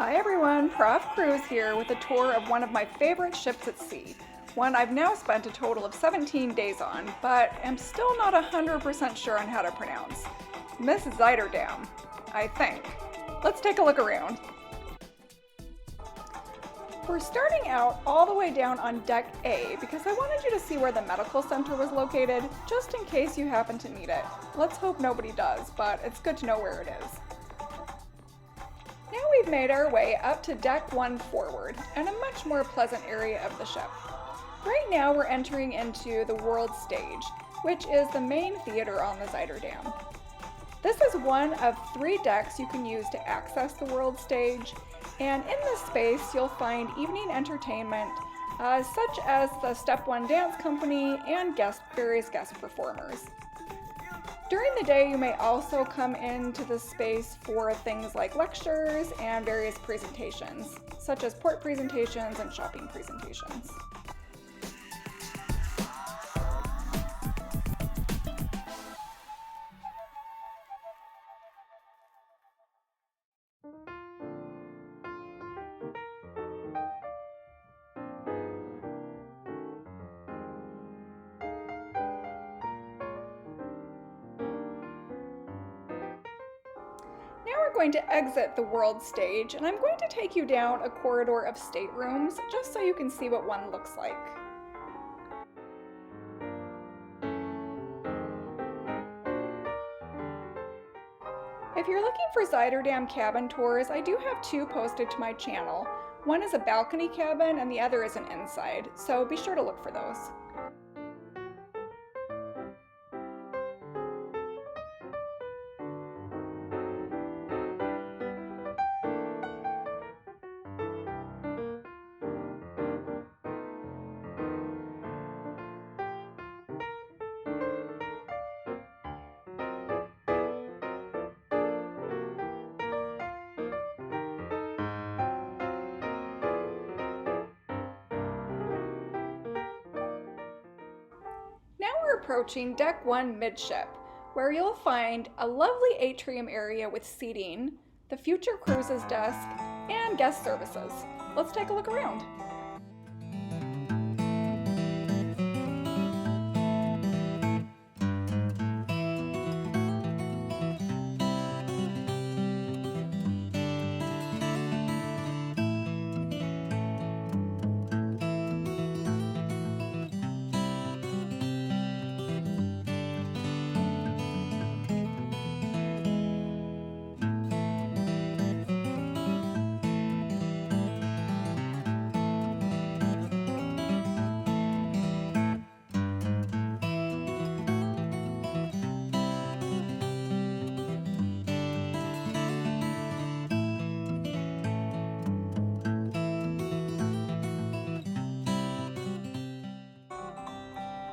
Hi everyone, Prof. Cruz here with a tour of one of my favorite ships at sea. One I've now spent a total of 17 days on, but am still not 100% sure on how to pronounce. Miss Zuiderdam, I think. Let's take a look around. We're starting out all the way down on Deck A because I wanted you to see where the medical center was located, just in case you happen to need it. Let's hope nobody does, but it's good to know where it is. Now we've made our way up to Deck 1 forward, and a much more pleasant area of the ship. Right now we're entering into the World Stage, which is the main theater on the Zuiderdam. This is one of 3 decks you can use to access the World Stage, and in this space you'll find evening entertainment such as the Step 1 Dance Company and various guest performers. During the day, you may also come into this space for things like lectures and various presentations, such as port presentations and shopping presentations. Now we're going to exit the World Stage, and I'm going to take you down a corridor of staterooms just so you can see what one looks like. If you're looking for Zuiderdam cabin tours, I do have 2 posted to my channel. One is a balcony cabin and the other is an inside, so be sure to look for those. Now we're approaching Deck 1 midship, where you'll find a lovely atrium area with seating, the future cruises desk, and guest services. Let's take a look around.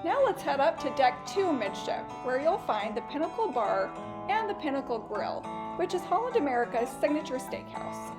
Now let's head up to Deck 2 midship, where you'll find the Pinnacle Bar and the Pinnacle Grill, which is Holland America's signature steakhouse.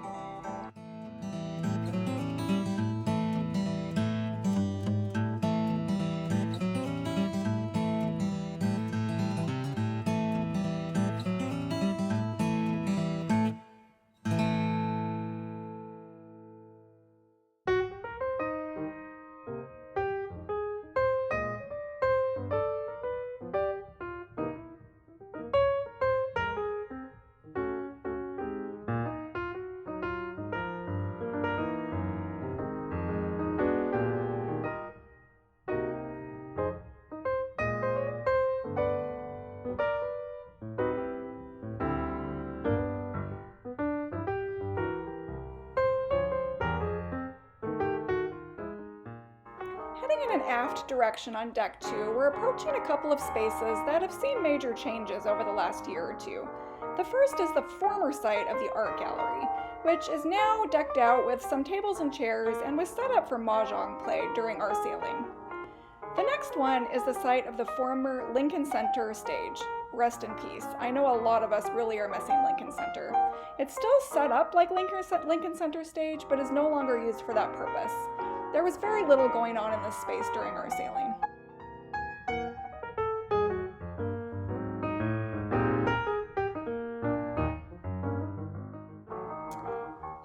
Heading in an aft direction on Deck 2, we're approaching a couple of spaces that have seen major changes over the last year or 2. The first is the former site of the art gallery, which is now decked out with some tables and chairs and was set up for mahjong play during our sailing. The next one is the site of the former Lincoln Center stage. Rest in peace. I know a lot of us really are missing Lincoln Center. It's still set up like Lincoln Center stage, but is no longer used for that purpose. There was very little going on in this space during our sailing.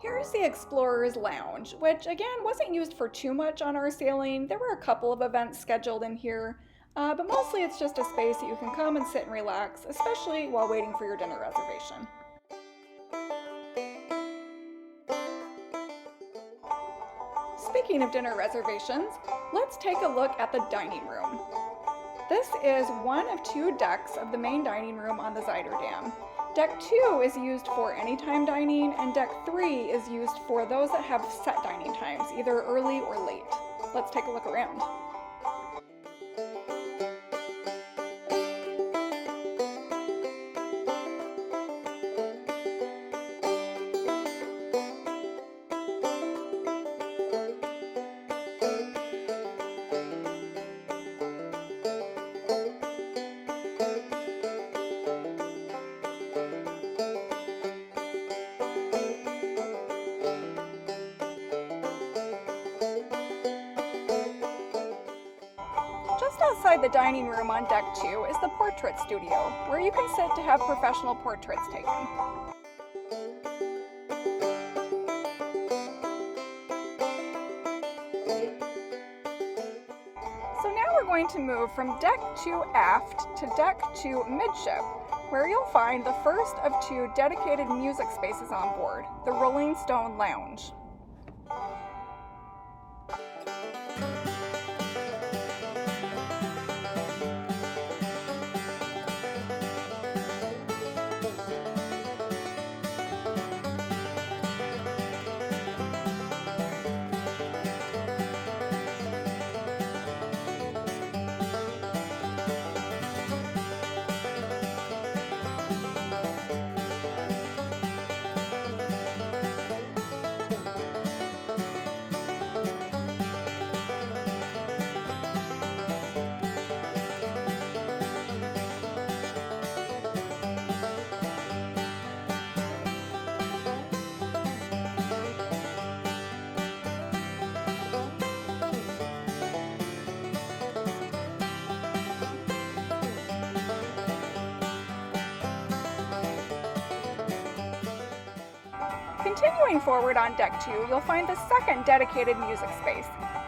Here's the Explorer's Lounge, which again wasn't used for too much on our sailing. There were a couple of events scheduled in here, but mostly it's just a space that you can come and sit and relax, especially while waiting for your dinner reservation. Speaking of dinner reservations, let's take a look at the dining room. This is one of two decks of the main dining room on the Zuiderdam. Deck 2 is used for anytime dining, and Deck 3 is used for those that have set dining times, either early or late. Let's take a look around. Just outside the dining room on Deck 2 is the portrait studio, where you can sit to have professional portraits taken. So now we're going to move from Deck 2 aft to Deck 2 midship, where you'll find the first of two dedicated music spaces on board, the Rolling Stone Lounge. Continuing forward on Deck 2, you'll find the second dedicated music space,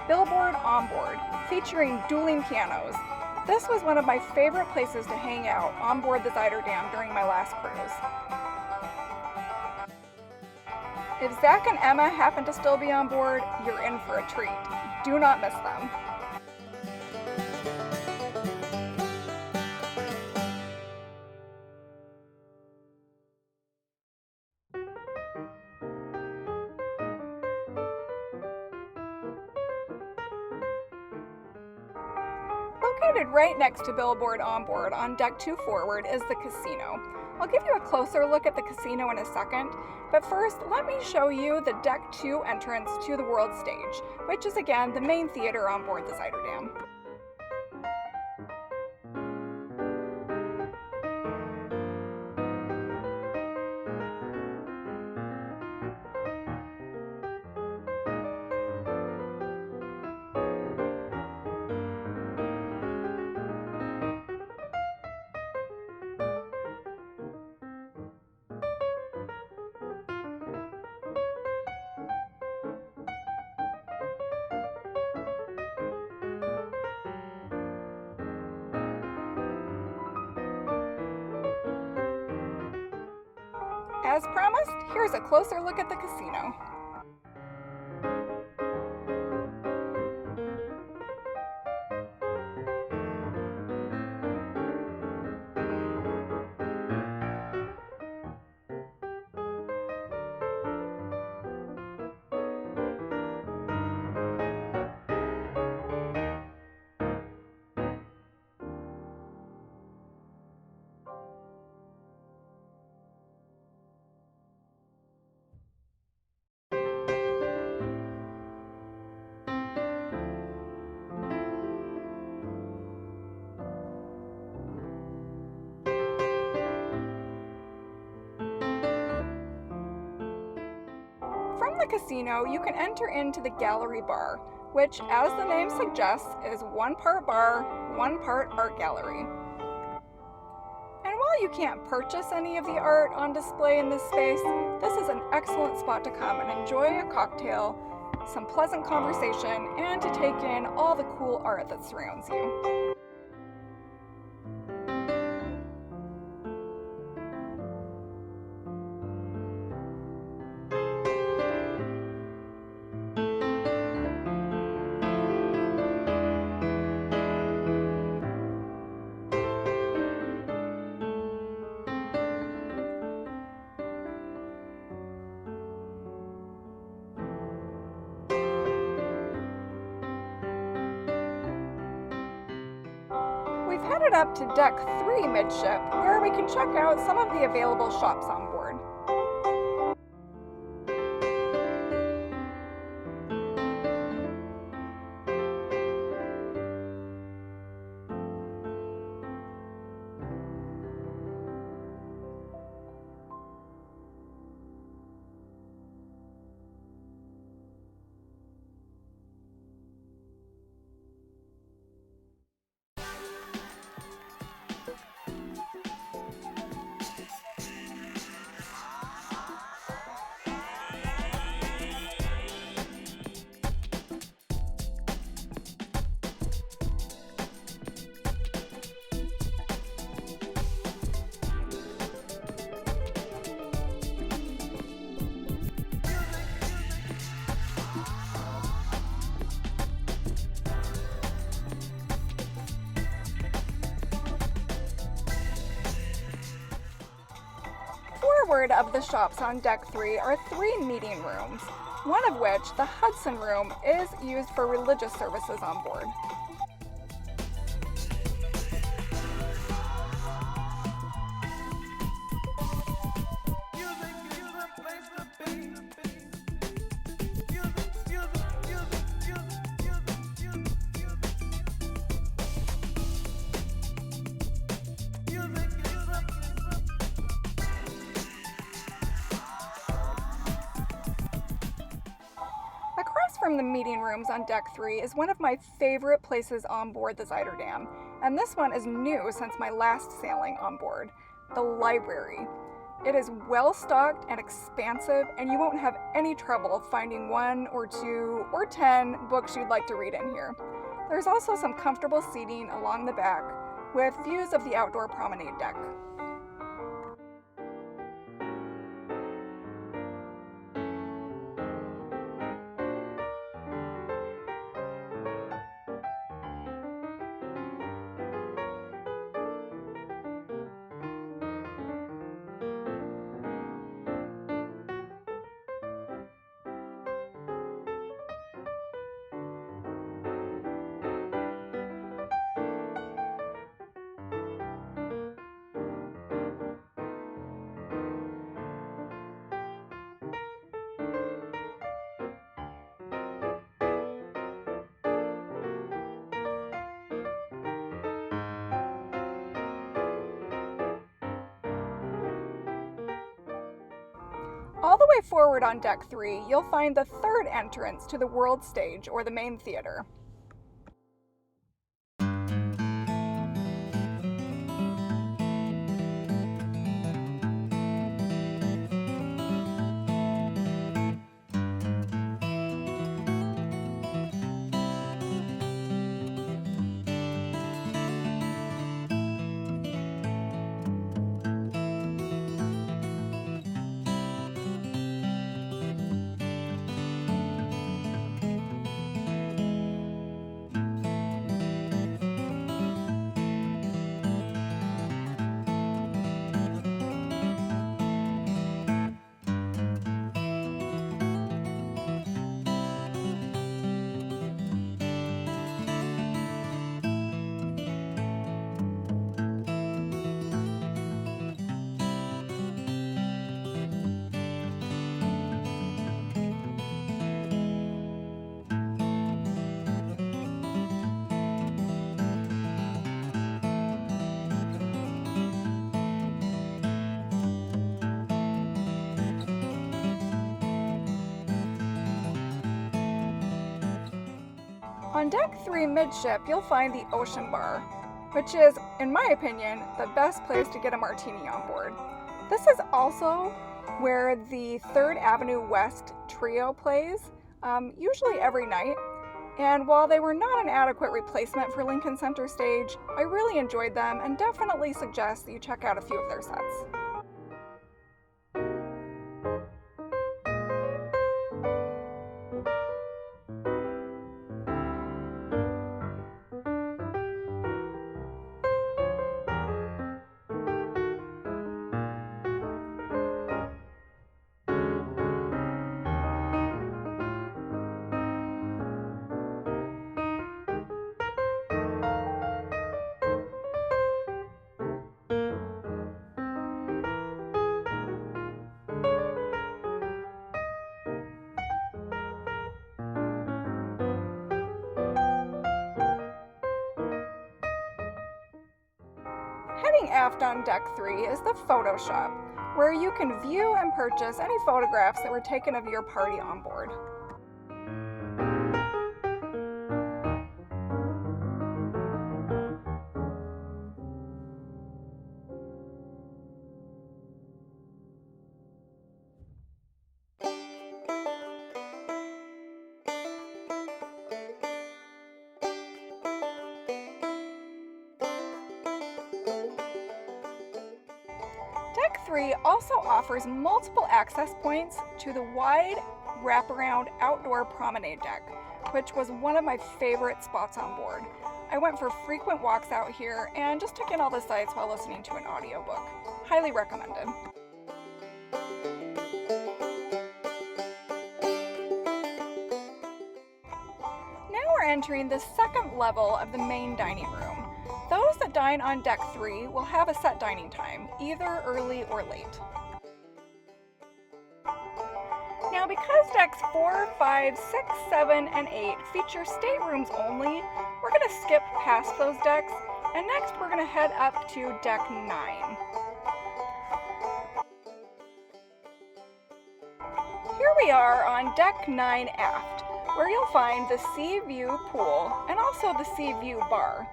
Billboard Onboard, featuring dueling pianos. This was one of my favorite places to hang out on board the Zuiderdam during my last cruise. If Zach and Emma happen to still be on board, you're in for a treat. Do not miss them. Located right next to Billboard Onboard on Deck 2 forward is the casino. I'll give you a closer look at the casino in a second, but first let me show you the Deck 2 entrance to the World Stage, which is again the main theater on board the Zuiderdam. As promised, here's a closer look at the casino. From the casino, you can enter into the gallery bar, which, as the name suggests, is one part bar, one part art gallery. And while while you can't purchase any of the art on display in this space, this is an excellent spot to come and enjoy a cocktail, some pleasant conversation, and to take in all the cool art that surrounds you. We've headed up to deck 3 midship, where we can check out some of the available shops on board. Forward of the shops on deck 3 are 3 meeting rooms, one of which, the Hudson Room, is used for religious services on board. Across from the meeting rooms on deck 3 is one of my favorite places on board the Zuiderdam, and this one is new since my last sailing on board, the library. It is well stocked and expansive, and you won't have any trouble finding 1 or 2 or 10 books you'd like to read in here. There's also some comfortable seating along the back with views of the outdoor promenade deck. All the way forward on deck 3, you'll find the third entrance to the world stage, or the main theater. On deck 3 midship, you'll find the ocean bar. which is, in my opinion, the best place to get a martini on board. This is also where the 3rd Avenue West Trio plays, usually every night. And while they were not an adequate replacement for Lincoln Center Stage, I really enjoyed them and definitely suggest that you check out a few of their sets. Heading aft on Deck 3 is the photo shop, where you can view and purchase any photographs that were taken of your party on board. Deck 3 also offers multiple access points to the wide wraparound outdoor promenade deck, which was one of my favorite spots on board. I went for frequent walks out here and just took in all the sights while listening to an audiobook. Highly recommended. Now we're entering the 2nd level of the main dining room. Those that dine on Deck 3 will have a set dining time, either early or late. Now, because Decks 4, 5, 6, 7, and 8 feature staterooms only, we're going to skip past those decks, and next we're going to head up to Deck 9. Here we are on Deck 9 aft, where you'll find the Sea View pool and also the Sea View bar.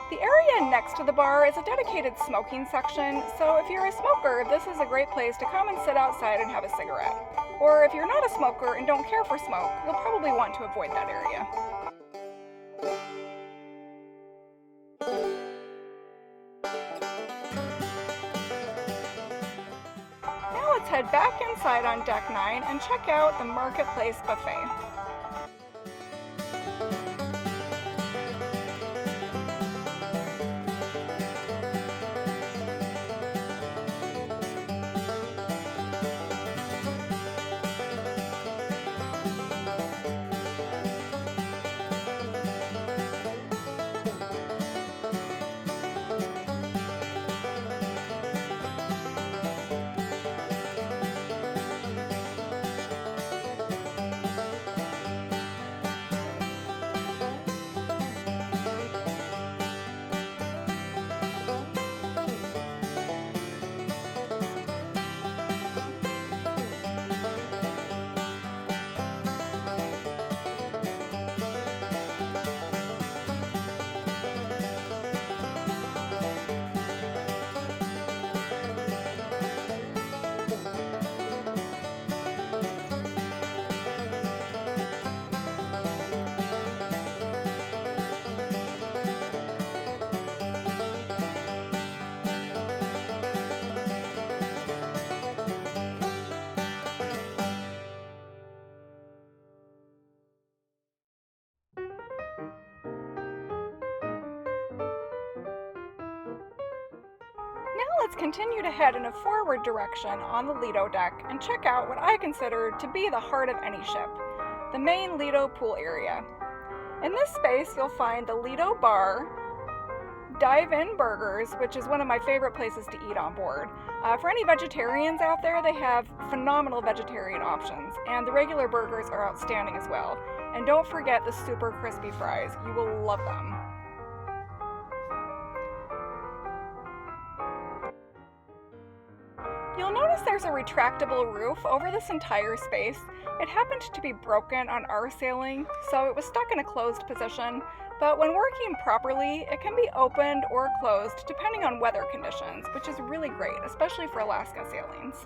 The area next to the bar is a dedicated smoking section, so if you're a smoker, this is a great place to come and sit outside and have a cigarette. Or if you're not a smoker and don't care for smoke, you'll probably want to avoid that area. Now let's head back inside on Deck 9 and check out the Marketplace Buffet. Let's continue to head in a forward direction on the Lido deck and check out what I consider to be the heart of any ship, the main Lido pool area. In this space, you'll find the Lido bar, Dive-In Burgers, which is one of my favorite places to eat on board. For any vegetarians out there, they have phenomenal vegetarian options, and the regular burgers are outstanding as well. And don't forget the super crispy fries. You will love them. You'll notice there's a retractable roof over this entire space. It happened to be broken on our sailing, so it was stuck in a closed position, But when working properly, it can be opened or closed depending on weather conditions, which is really great, especially for Alaska sailings.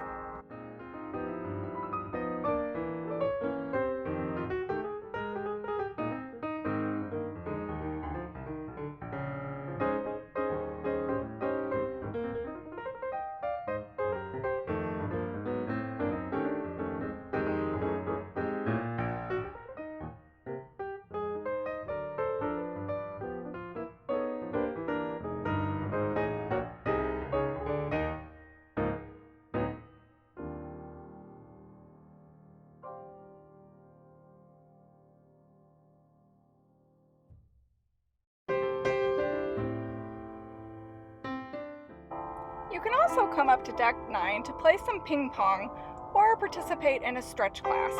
You can also come up to Deck 9 to play some ping pong or participate in a stretch class,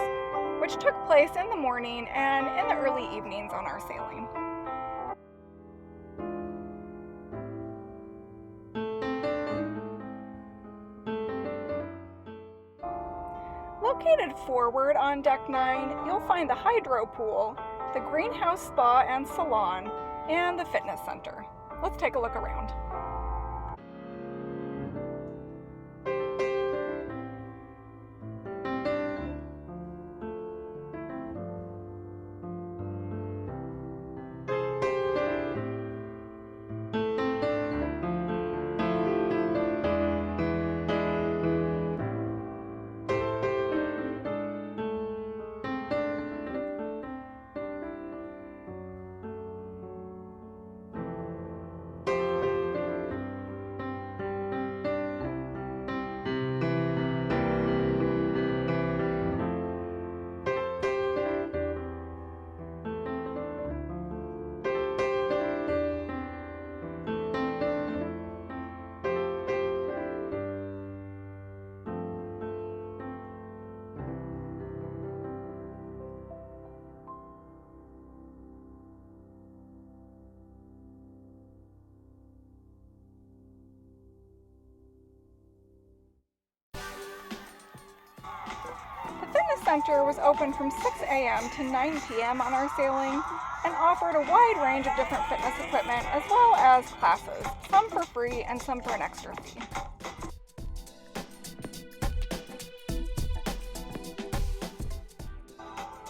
which took place in the morning and in the early evenings on our sailing. Located forward on Deck 9, you'll find the hydro pool, the greenhouse spa and salon, and the fitness center. Let's take a look around. Center was open from 6 a.m. to 9 p.m. on our sailing and offered a wide range of different fitness equipment as well as classes, some for free and some for an extra fee.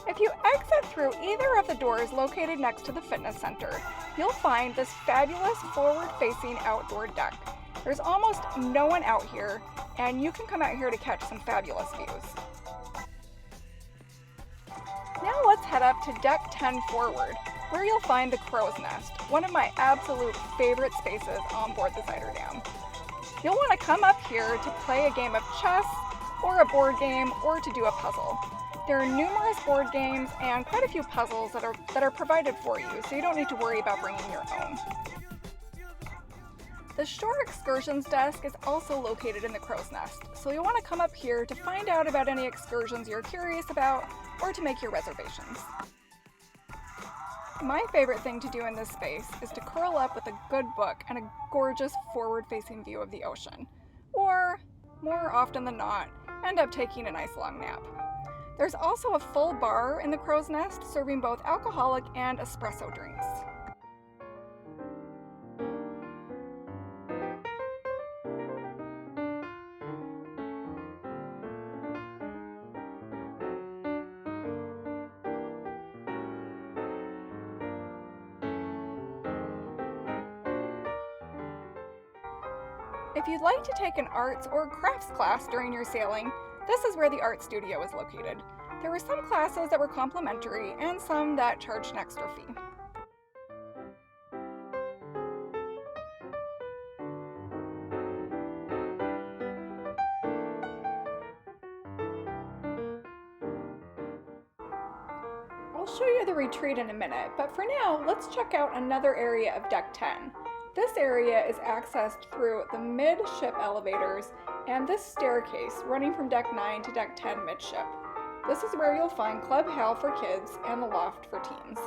If you exit through either of the doors located next to the fitness center, you'll find this fabulous forward-facing outdoor deck. There's almost no one out here, and you can come out here to catch some fabulous views. Now let's head up to Deck 10 forward, where you'll find the Crow's Nest, one of my absolute favorite spaces on board the Zuiderdam. You'll want to come up here to play a game of chess, or a board game, or to do a puzzle. There are numerous board games and quite a few puzzles that are provided for you, so you don't need to worry about bringing your own. The Shore Excursions desk is also located in the Crow's Nest, so you'll want to come up here to find out about any excursions you're curious about or to make your reservations. My favorite thing to do in this space is to curl up with a good book and a gorgeous forward-facing view of the ocean, or, more often than not, end up taking a nice long nap. There's also a full bar in the Crow's Nest serving both alcoholic and espresso drinks. If you'd like to take an arts or crafts class during your sailing, this is where the art studio is located. There were some classes that were complimentary and some that charged an extra fee. I'll show you the retreat in a minute, but for now, let's check out another area of Deck 10. This area is accessed through the midship elevators and this staircase running from Deck 9 to Deck 10 midship. This is where you'll find Club Hal for kids and the loft for teens.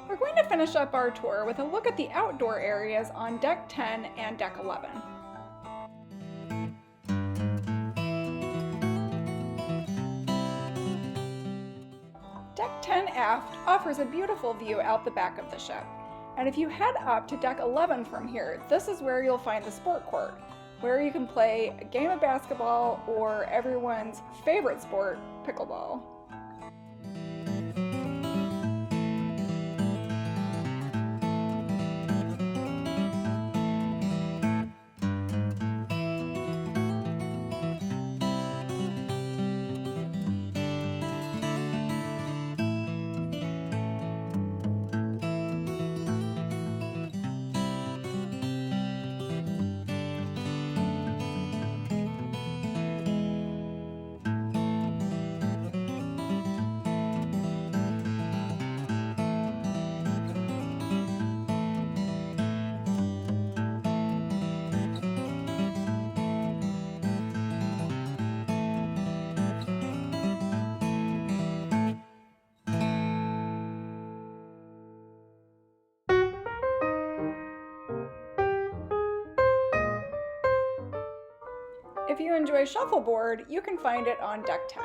We're going to finish up our tour with a look at the outdoor areas on Deck 10 and Deck 11. aft offers a beautiful view out the back of the ship. And if you head up to deck 11 from here, this is where you'll find the sport court, where you can play a game of basketball or everyone's favorite sport, pickleball. If you enjoy shuffleboard, you can find it on deck 10.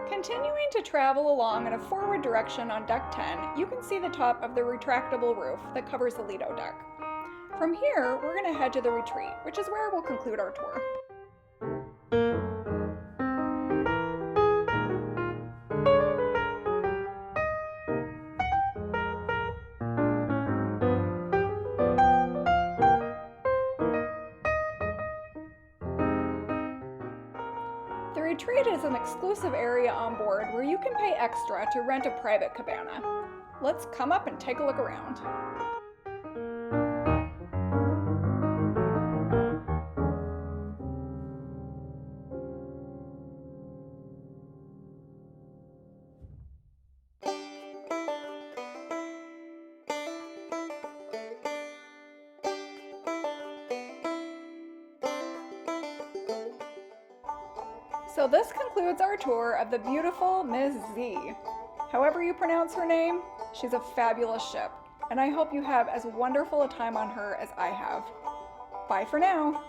Continuing to travel along in a forward direction on deck 10, you can see the top of the retractable roof that covers the Lido deck. From here, we're going to head to the retreat, which is where we'll conclude our tour. The retreat is an exclusive area on board where you can pay extra to rent a private cabana. Let's come up and take a look around. So this concludes our tour of the beautiful Ms. Z. However you pronounce her name, she's a fabulous ship, and I hope you have as wonderful a time on her as I have. Bye for now.